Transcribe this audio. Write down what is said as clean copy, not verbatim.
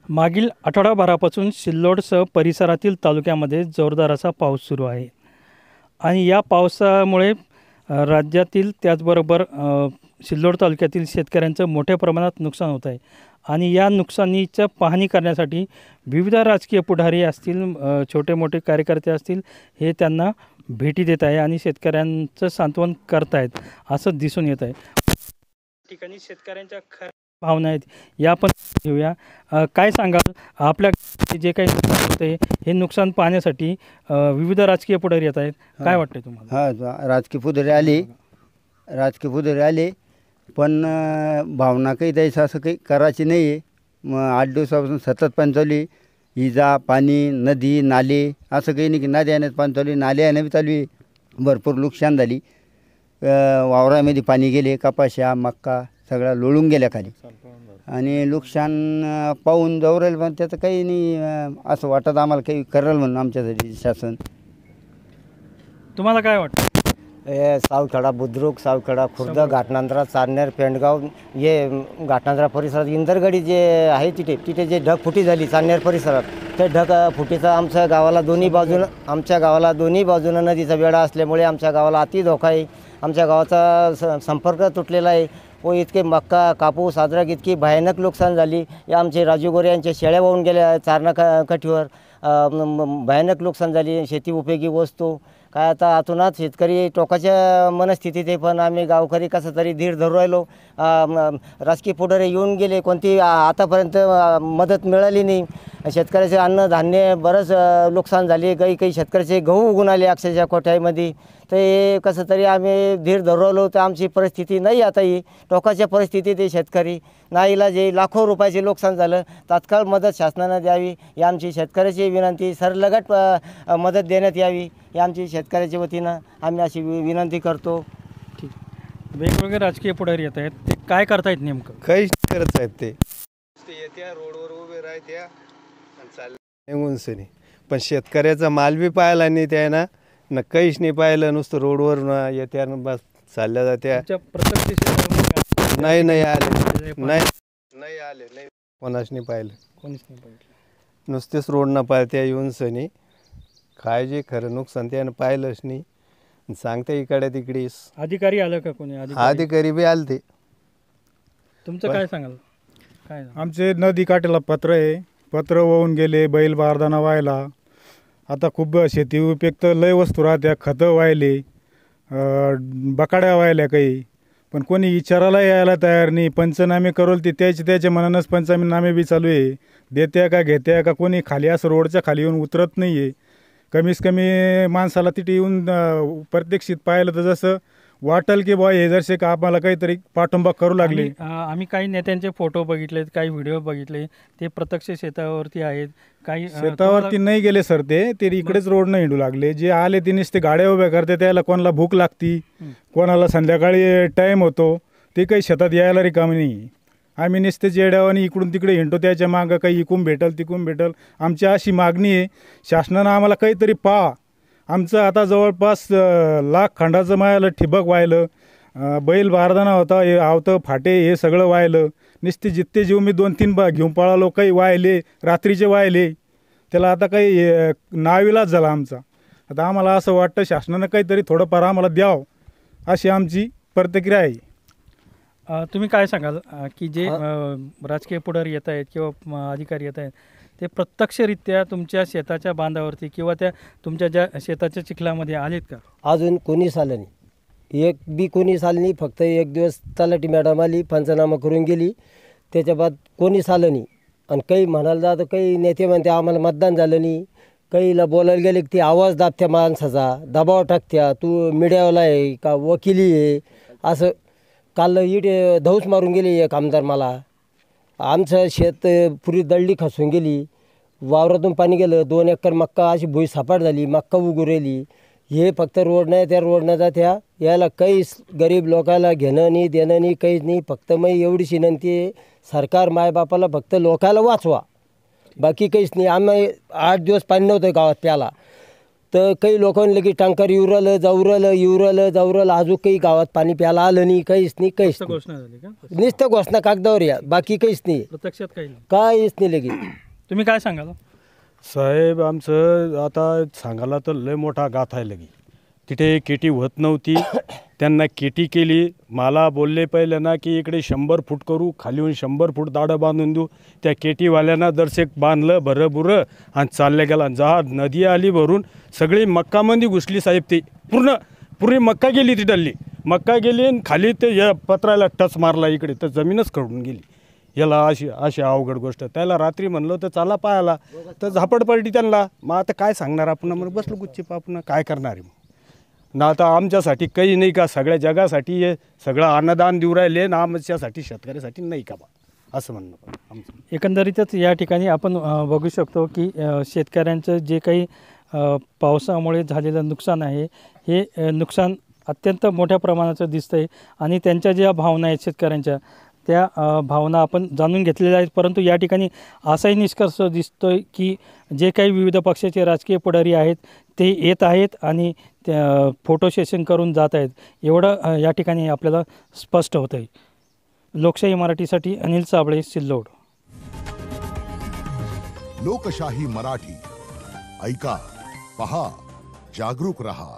मागील आठवडाभरापासून सिल्लोडसह परिसरातील तालुक्यामध्ये जोरदार असा पाऊस सुरू आहे आणि या पावसामुळे राज्यातील त्याचबरोबर सिल्लोड तालुक्यातील शेतकऱ्यांचं मोठ्या प्रमाणात नुकसान होत आहे आणि या नुकसानीचं पाहणी करण्यासाठी विविध राजकीय पुढारी असतील, छोटे मोठे कार्यकर्ते असतील, हे त्यांना भेटी देत आहे आणि शेतकऱ्यांचं सांत्वन करत आहेत असं दिसून येत आहे। ठिकाणी शेतकऱ्यांच्या खऱ्या भावना आहेत या आपण घेऊया। काय सांगाल, आपल्या जे काही नुकसान होते हे नुकसान पाहण्यासाठी विविध राजकीय पुढारी येत आहेत, काय वाटतं तुम्हाला? हां, राजकीय पुढारी आले पण भावना काही द्यायचं असं काही करायची नाही आहे। मग 8 दिवसापासून सतत पाणी चालू आहे, इजा पाणी नदी नाले असं काही नाही की नदी येण्यात पाणी चालू आहे, नाले येणं बी चालू आहे। भरपूर नुकसान झाली, वावरामध्ये पाणी गेले, कपाशा मक्का सगळा लोळून गेल्या खाली आणि नुकसान पाहून जाऊ राहील पण त्याचं काही नाही असं वाटत आम्हाला काही करेल म्हणून आमच्यासाठी शासन। तुम्हाला काय वाटतं? सावखेडा बुद्रुक, सावखेडा खुर्द, घाटनांद्रा, चारनेर, पेंडगाव हे घाटनांद्रा परिसरात इंदरगडी जे आहे तिथे जे ढगफुटी झाली चारनेर परिसरात, ते ढगफुटीचा आमच्या गावाला दोन्ही बाजूनं नदीचा वेढा असल्यामुळे आमच्या गावाला अति धोका आहे। आमच्या गावाचा संपर्क तुटलेला आहे व इतके मक्का कापूस अद्रक इतकी भयानक नुकसान झाली। या आमचे राजू गोरे यांच्या शेळ्या वाहून गेल्या चारणा कठीवर, भयानक नुकसान झाली। शेती उपयोगी वस्तू काय आता आतूनात शेतकरी टोकाच्या मनस्थितीत आहे, पण आम्ही गावकरी कसं तरी धीर धरू राहिलो। राजकीय पुढारी येऊन गेले, कोणती आतापर्यंत मदत मिळाली नाही। शेतकऱ्याचे अन्नधान्य बरंच नुकसान झाले, काही शेतकऱ्याचे गहू उगून आले अक्षरशः कोठ्यामध्ये। तर हे कसं तरी आम्ही धीर धरू राहिलो, तर आमची परिस्थिती नाही आता ही टोकाच्या परिस्थितीत आहे। शेतकरी नाईलाज आहे, लाखो रुपयाचे नुकसान झालं, तात्काळ मदत शासनानं द्यावी ही आमची शेतकऱ्याची विनंती। सरलगट मदत देण्यात यावी ही आमची शेतकऱ्याच्या वतीनं आम्ही अशी विनंती करतो। ठीक, वेगवेगळे राजकीय पुढारी येत आहेत, ते काय करतायत नेमकं? काहीच करत आहेत ते येत्या रोडवर उभे राहत्या चालले, पण शेतकऱ्याचा माल बी पाहिला नाही त्यानं ना, काहीच नाही पाहिलं, नुसतं रोडवर येत्या बस चालल्या जात्या। नाही आले कोणाच नाही पाहिलं, नुसतेच रोड न पाहत्या येऊन सनी काय जे खरं नुकसान त्यानं पाहिलंच नाही। सांगते इकडे तिकडे अधिकारी आलं का कोणी? अधिकारी बी आलते। तुमचं काय सांगाल? काय आमचे नदी काठेला पत्र वाहून गेले, बैल बारदाना व्हायला, आता खूप शेती उपयुक्त लय वस्तू राहत्या, खतं व्हायले, बकाड्या व्हायल्या काही, पण कोणी विचारायला यायला तयार नाही। पंचनामे करवल ते त्याच्या मनानंच पंचनामे बी चालू आहे, देत्या का घेत्या का कोणी खाली असं रोडच्या खाली येऊन उतरत नाही आहे। कमीत कमी माणसाला तिथे येऊन प्रत्यक्षित पाहिलं तर जसं वाटल की बॉय हे जरसे का आम्हाला काहीतरी पाठिंबा करू लागले। आम्ही काही नेत्यांचे फोटो बघितलेत, काही व्हिडिओ बघितले, ते प्रत्यक्ष शेतावरती आहेत, काही शेतावरती नाही गेले सर, ते इकडेच रोड न हिंडू लागले। जे आले ते नुसते गाड्या उभ्या करते, त्याला कोणाला भूक लागती, कोणाला संध्याकाळी टाईम होतो, ते काही शेतात यायला रिकामी नाही। आम्ही नुसते जेड्यावानी इकडून तिकडे हिंडतो, त्याच्या मागं काही इकून भेटल तिकून भेटल। आमची अशी मागणी आहे, शासनानं आम्हाला काहीतरी पहा। आमचं आता जवळपास लाख खंडाचं मायाला ठिबक व्हायलं, बैल बारदाना होता, हे आवतं फाटे हे सगळं व्हायलं। नुसते जित्ते जीव मी 2-3 घेऊन पळालो, काही व्हायले रात्रीचे व्हायले, त्याला आता काही नाविलाज झाला आमचा। आता आम्हाला असं वाटतं शासनानं काहीतरी थोडंफार आम्हाला द्यावं, अशी आमची प्रतिक्रिया आहे। तुम्ही काय सांगाल की जे राजकीय पुढारी येत आहेत किंवा अधिकारी येत आहेत, ते प्रत्यक्षरित्या तुमच्या शेताच्या बांधावरती किंवा त्या तुमच्या ज्या शेताच्या चिखलामध्ये आलेत का? अजून कोणीच आलं नाही, एक बी कोणीच आलं नाही। फक्त एक दिवस तलाठी मॅडम आली, पंचनामा करून गेली, त्याच्या बाद कोणीच आलं नाही। आणि काही म्हणायला जातं, काही नेते म्हणते आम्हाला मतदान झालं नाही, काहीला बोलायला गेले की ती आवाज दाबत्या माणसाचा, दबाव टाकत्या, तू मीडियावाला आहे का वकिली आहे असं। काल धौस मारून गेली एक आमदार मला, आमचं शेत पुरी दळली खसून गेली, वावरातून पाणी गेलं, 2 एकर मक्का अशी भुई सपाट झाली, मक्का उगू राहिली। हे फक्त रोड नाही, त्या रोड न जात्या याला काहीच गरीब लोकाला घेणं नाही देणं नाही, काहीच नाही। फक्त मग एवढीच विनंती आहे, सरकार मायबापाला फक्त लोकाला वाचवा, बाकी काहीच नाही। आम्ही 8 दिवस पाणी नव्हतं गावात प्याला, तर काही लोकांना की टँकर येऊ राहिलं जाऊ राहिलं अजून काही गावात पाणी प्यायला आलं नाही, काहीच नाही. फक्त घोषणा झाली का? नुसतं घोषणा कागदावर या, बाकी काहीच नाही, प्रत्यक्षात काही नाही. काहीच नाही लगे. तुम्ही काय सांगाल? साहेब आमचं आता सांगायला तर लय मोठा गाथ आहे लगी. तिथे केटी होत नव्हती, त्यांना केटी केली. मला बोलले पहिले ना की इकडे 100 फूट करू, खालीहून 100 फूट दाडं बांधून देऊ. त्या केटीवाल्यांना दर्शक बांधलं बुरं आणि चालल्या गेला. जहाज नदी आली भरून, सगळी मक्कामध्ये घुसली साहेब. ती पूर्ण मक्का गेली, ती डल्ली मक्का गेली आणि खाली ते या पत्राला टच मारला इकडे, तर जमीनच खडून गेली. याला अशी अवघड गोष्ट. त्याला रात्री म्हणलं तर चला पाहायला, तर झापड पडली त्यांना. मग आता काय सांगणार आपण? मग बसलो गुच्चीप, आपण काय करणार आहे ना? आता आमच्यासाठी काही नाही का? सगळ्या जगासाठी हे सगळं अन्नदान देऊ राहिले ना, आमच्यासाठी शेतकऱ्यासाठी नाही का बा, असं म्हणणं आमचं. एकंदरीतच या ठिकाणी आपण बघू शकतो की शेतकऱ्यांचं जे काही पावसामुळे झालेलं नुकसान आहे, हे नुकसान अत्यंत मोठ्या प्रमाणाचं दिसतं आहे. आणि त्यांच्या ज्या भावना आहेत शेतकऱ्यांच्या, त्या भावना आपण जाणून घेतलेल्या आहेत. परंतु या ठिकाणी असाही निष्कर्ष दिसतो आहे की जे काही विविध पक्षाचे राजकीय पुढारी आहेत ते येत आहेत आणि फोटो सेशन करून जात आहेत, एवढं या ठिकाणी आपल्याला स्पष्ट होतं आहे. लोकशाही मराठीसाठी अनिल साबळे, सिल्लोड. लोकशाही मराठी, ऐका, पहा, जागरूक रहा.